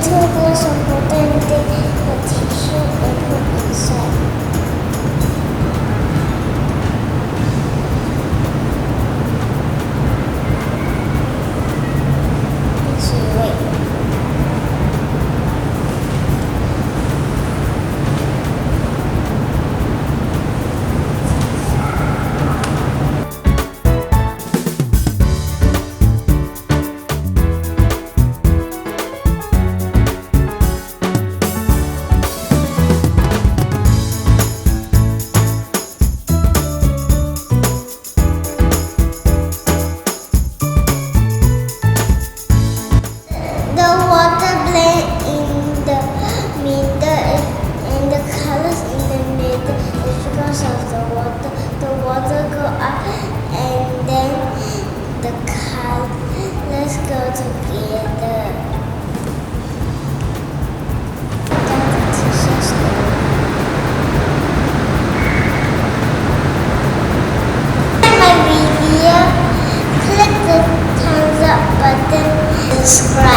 took was important thing the teacher and put inside. The water blend in the middle and the colors in the middle is because of the water. The water go up and then the colors go together. That's the teacher's story. My video, click the thumbs up button, subscribe.